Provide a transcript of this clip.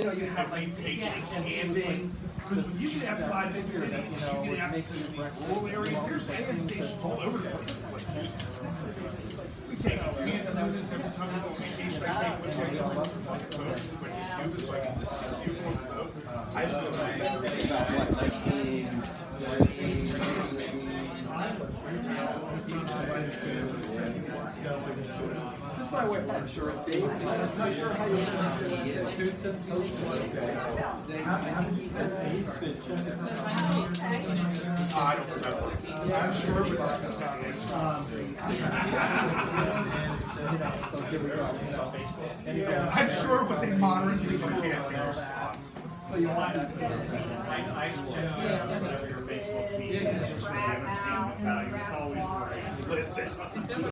know, you have like taking camping. Because when you get outside the cities, you get out into rural areas, there's AM stations all over the place. We take this every time we go on vacation. I take with me to the West Coast when we do this, so I can just view on the boat. I go about what, 19, Just by way of insurance, I'm not sure how you I don't remember. I'm sure it was so here we go. I'm sure it was a modern casting response. So you want that? I your Facebook feed is just really entertaining value. It's always great. Listen.